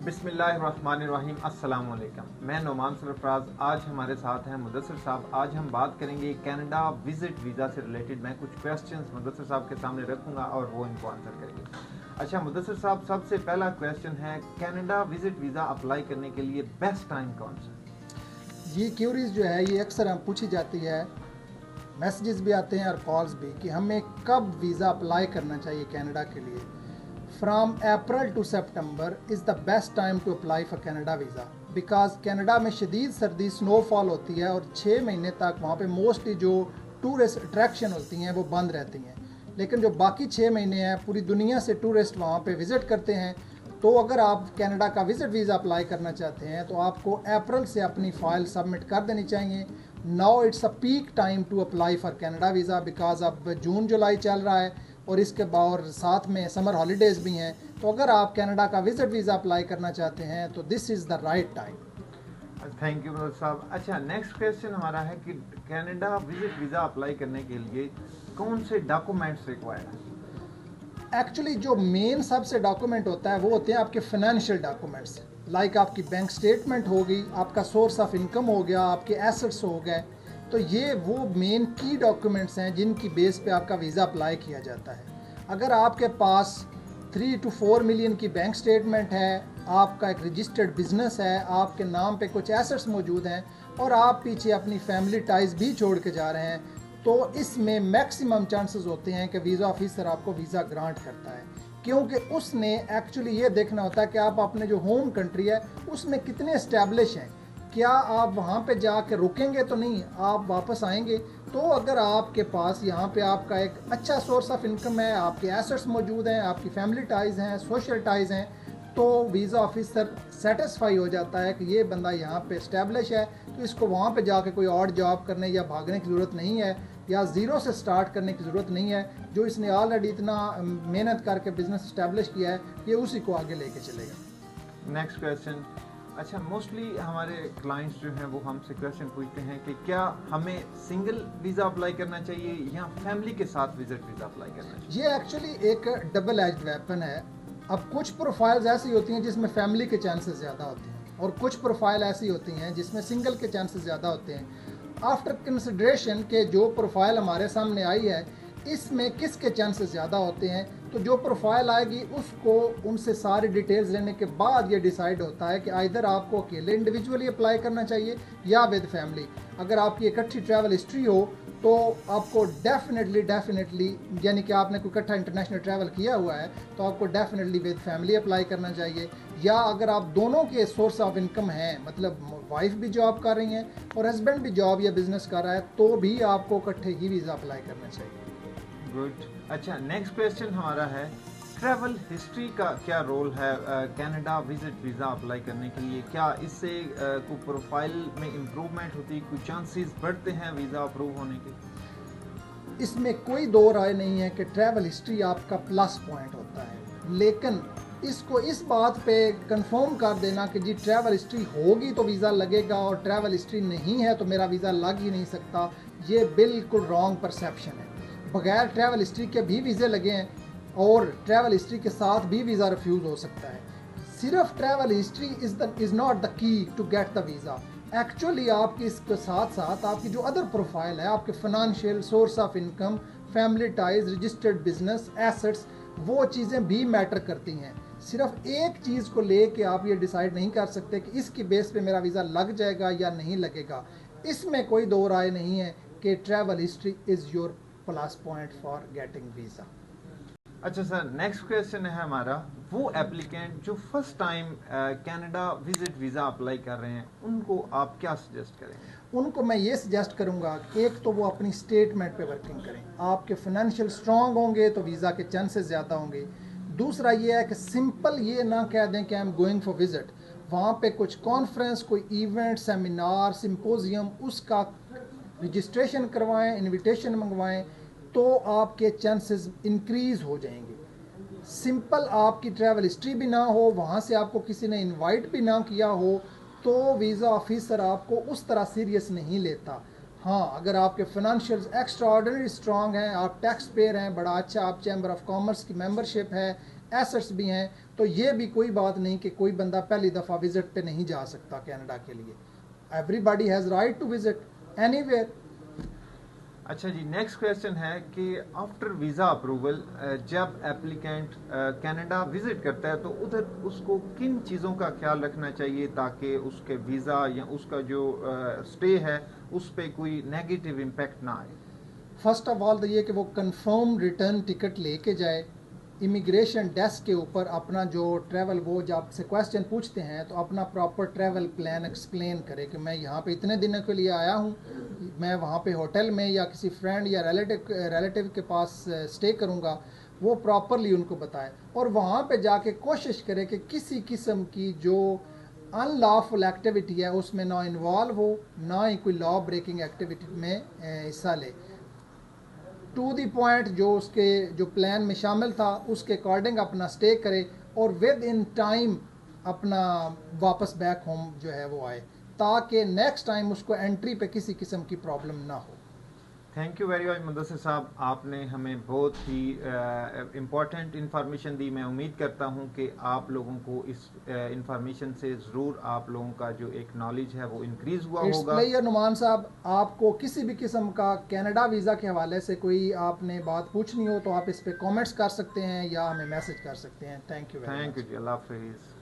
बिस्मिल्लाहिर्रहमानिर्रहीम, अस्सलाम वालेकुम। मैं नोमान सरफराज। आज हमारे साथ हैं मुदस्सिर साहब। आज हम बात करेंगे कनाडा विज़िट वीज़ा से रिलेटेड। मैं कुछ क्वेश्चंस मुदस्सिर साहब के सामने रखूंगा और वो इनको आंसर करेंगे। अच्छा मुदस्सिर साहब, सबसे पहला क्वेश्चन है, कनाडा विज़िट वीज़ा अप्लाई करने के लिए बेस्ट टाइम कौन सा? ये क्यूरीज जो है ये अक्सर हम पूछी जाती है, मैसेजेस भी आते हैं और कॉल्स भी, कि हमें कब वीज़ा अप्लाई करना चाहिए कनाडा के लिए। From April to September is the best time to apply for Canada visa, because Canada में शदीद सर्दी, स्नोफॉल होती है और 6 महीने तक वहाँ पे मोस्टली जो टूरिस्ट अट्रैक्शन होती हैं वो बंद रहती हैं। लेकिन जो बाकी 6 महीने हैं पूरी दुनिया से टूरिस्ट वहाँ पे विज़िट करते हैं। तो अगर आप कनाडा का विज़िट वीज़ा अप्लाई करना चाहते हैं तो आपको अप्रैल से अपनी फ़ाइल सबमिट कर देनी चाहिए। Now it's a peak time to apply for Canada visa, because अब जून जुलाई चल रहा है और इसके बाद साथ में समर हॉलीडेज़ भी हैं। तो अगर आप कनाडा का विज़िट वीज़ा अप्लाई करना चाहते हैं तो this is the right time. Thank you Mudassir साहब। अच्छा, नेक्स्ट क्वेश्चन हमारा है कि कनाडा विज़िट वीज़ा अप्लाई करने के लिए कौन से डॉक्यूमेंट्स रिक्वायर्ड हैं? एक्चुअली जो मेन सबसे डॉक्यूमेंट होता है वो होते हैं आपके फाइनेंशियल डॉक्यूमेंट्स, लाइक आपकी बैंक स्टेटमेंट होगी, आपका सोर्स ऑफ इनकम हो गया, आपके एसेट्स हो गए। तो ये वो मेन की डॉक्यूमेंट्स हैं जिनकी बेस पे आपका वीज़ा अप्लाई किया जाता है। अगर आपके पास 3 to 4 मिलियन की बैंक स्टेटमेंट है, आपका एक रजिस्टर्ड बिजनेस है, आपके नाम पे कुछ एसेट्स मौजूद हैं और आप पीछे अपनी फैमिली टाइज भी छोड़ के जा रहे हैं, तो इसमें मैक्सिमम चांसेस होते हैं कि वीज़ा ऑफिसर आपको वीज़ा ग्रांट करता है, क्योंकि उसने एक्चुअली ये देखना होता है कि आप अपने जो होम कंट्री है उसमें कितने इस्टेब्लिश हैं। क्या आप वहाँ पे जाके रुकेंगे तो नहीं, आप वापस आएंगे। तो अगर आपके पास यहाँ पे आपका एक अच्छा सोर्स ऑफ इनकम है, आपके एसेट्स मौजूद हैं, आपकी फैमिली टाइज़ हैं, सोशल टाइज़ हैं, तो वीज़ा ऑफिसर सेटिस्फाई हो जाता है कि ये बंदा यहाँ पे इस्टेब्लिश है, तो इसको वहाँ पे जाके कोई और जॉब करने या भागने की ज़रूरत नहीं है, या ज़ीरो से स्टार्ट करने की ज़रूरत नहीं है। जो इसने ऑलरेडी इतना मेहनत करके बिज़नेस इस्टेब्लिश किया है, ये उसी को आगे लेके चलेगा। Next question. अच्छा, मोस्टली हमारे क्लाइंट्स जो हैं वो हमसे क्वेश्चन पूछते हैं कि क्या हमें सिंगल वीज़ा अप्लाई करना चाहिए या फैमिली के साथ विज़िट वीज़ा अप्लाई करना चाहिए? ये एक्चुअली एक डबल एज्ड वेपन है। अब कुछ प्रोफाइल्स ऐसी होती हैं जिसमें फैमिली के चांसेस ज़्यादा होते हैं और कुछ प्रोफाइल ऐसी होती हैं जिसमें सिंगल के चांसेस ज़्यादा होते हैं। आफ्टर कंसिडरेशन के जो प्रोफाइल हमारे सामने आई है इसमें किसके चांसेस ज़्यादा होते हैं, तो जो प्रोफाइल आएगी उसको उनसे सारी डिटेल्स लेने के बाद ये डिसाइड होता है कि आइदर आपको अकेले इंडिविजुअली अप्लाई करना चाहिए या विद फैमिली। अगर आपकी इकट्ठी ट्रैवल हिस्ट्री हो तो आपको डेफिनेटली यानी कि आपने कोई इकट्ठा इंटरनेशनल ट्रैवल किया हुआ है तो आपको डेफिनेटली विद फैमिली अप्लाई करना चाहिए। या अगर आप दोनों के सोर्स ऑफ इनकम हैं, मतलब वाइफ भी जॉब कर रही हैं और हस्बैंड भी जॉब या बिजनेस कर रहा है, तो भी आपको इकट्ठे ही वीज़ा अप्लाई करना चाहिए। गुड। अच्छा, नेक्स्ट क्वेश्चन हमारा है, ट्रैवल हिस्ट्री का क्या रोल है कनाडा विज़िट वीज़ा अप्लाई करने के लिए? क्या इससे कोई प्रोफाइल में इम्प्रूवमेंट होती है, कोई चांसेस बढ़ते हैं वीज़ा अप्रूव होने के? इसमें कोई दो राय नहीं है कि ट्रैवल हिस्ट्री आपका प्लस पॉइंट होता है, लेकिन इसको इस बात पे कंफर्म कर देना कि जी ट्रैवल हिस्ट्री होगी तो वीज़ा लगेगा और ट्रैवल हिस्ट्री नहीं है तो मेरा वीज़ा लग ही नहीं सकता, ये बिल्कुल रॉन्ग परसेप्शन है। बगैर ट्रैवल हिस्ट्री के भी वीज़े लगे हैं और ट्रैवल हिस्ट्री के साथ भी वीज़ा रिफ्यूज़ हो सकता है। सिर्फ travel history is not the key to get the visa. Actually आपकी इसके साथ साथ आपकी जो अदर प्रोफाइल है, आपके financial source of income, family ties, registered business, assets, वो चीज़ें भी मैटर करती हैं। सिर्फ एक चीज़ को ले के आप ये डिसाइड नहीं कर सकते कि इसकी बेस पे मेरा वीज़ा लग जाएगा या नहीं लगेगा। इसमें कोई दो राय नहीं है कि travel history is your plus point for getting visa. अच्छा सर, नेक्स्ट क्वेश्चन है हमारा, वो एप्लीकेंट जो first time Canada visit visa apply कर रहे हैं उनको आप क्या सजेस्ट करेंगे? उनको मैं ये सजेस्ट करूंगा कि एक तो वो अपनी स्टेटमेंट पे वर्किंग करें। आपके फाइनेंशियल स्ट्रांग होंगे तो वीज़ा के चांसेस ज़्यादा होंगे। दूसरा ये है कि सिंपल ये ना कह दें कि I am going for visit, वहाँ पे कुछ कॉन्फ्रेंस, कोई इवेंट, सेमिनार, सिंपोजियम, उसका रजिस्ट्रेशन करवाएं, इनविटेशन मंगवाएं, तो आपके चांसेस इंक्रीज़ हो जाएंगे। सिंपल आपकी ट्रैवल हिस्ट्री भी ना हो, वहाँ से आपको किसी ने इनवाइट भी ना किया हो, तो वीज़ा ऑफिसर आपको उस तरह सीरियस नहीं लेता। हाँ, अगर आपके फाइनेंशियल एक्स्ट्रा ऑर्डिनरी स्ट्रॉन्ग हैं, आप टैक्स पेयर हैं, बड़ा अच्छा, आप चैम्बर ऑफ कॉमर्स की मेंबरशिप है, एसेट्स भी हैं, तो ये भी कोई बात नहीं कि कोई बंदा पहली दफ़ा विजिट पे नहीं जा सकता कनाडा के लिए। Everybody has right to visit anywhere. अच्छा जी, नेक्स्ट क्वेश्चन है कि आफ्टर वीज़ा अप्रूवल जब एप्लीकेंट कनाडा विजिट करता है तो उधर उसको किन चीज़ों का ख्याल रखना चाहिए ताकि उसके वीज़ा या उसका जो स्टे है उस पर कोई नेगेटिव इम्पैक्ट ना आए? फर्स्ट ऑफ ऑल तो ये कि वो कंफर्म रिटर्न टिकट लेके जाए। इमिग्रेशन डेस्क के ऊपर अपना जो ट्रैवल, वो जब आपसे क्वेश्चन पूछते हैं तो अपना प्रॉपर ट्रैवल प्लान एक्सप्लेन करे कि मैं यहाँ पे इतने दिनों के लिए आया हूँ, मैं वहाँ पे होटल में या किसी फ्रेंड या रिलेटिव के पास स्टे करूँगा, वो प्रॉपरली उनको बताए। और वहाँ पे जाके कोशिश करे कि किसी किस्म की जो अनलॉफुल एक्टिविटी है उसमें ना इन्वॉल्व हो, ना ही कोई लॉ ब्रेकिंग एक्टिविटी में हिस्सा ले। टू दी पॉइंट जो उसके जो प्लान में शामिल था उसके अकॉर्डिंग अपना स्टे करे और विद इन टाइम अपना वापस बैक होम जो है वो आए, ताकि नेक्स्ट टाइम उसको एंट्री पे किसी किस्म की प्रॉब्लम ना हो। Thank you very much Mudassir साहब, आपने हमें बहुत ही इम्पोर्टेंट इन्फॉर्मेशन दी। मैं उम्मीद करता हूं कि आप लोगों को इस इन्फॉर्मेशन से ज़रूर आप लोगों का जो एक नॉलेज है वो इंक्रीज़ हुआ इट्स होगा। प्लेयर नुमान साहब, आपको किसी भी किस्म का कनाडा वीज़ा के हवाले से कोई आपने बात पूछनी हो तो आप इस पर कमेंट्स कर सकते हैं या हमें मैसेज कर सकते हैं। Thank you very much. Thank you जी, अल्लाह हाफिज़।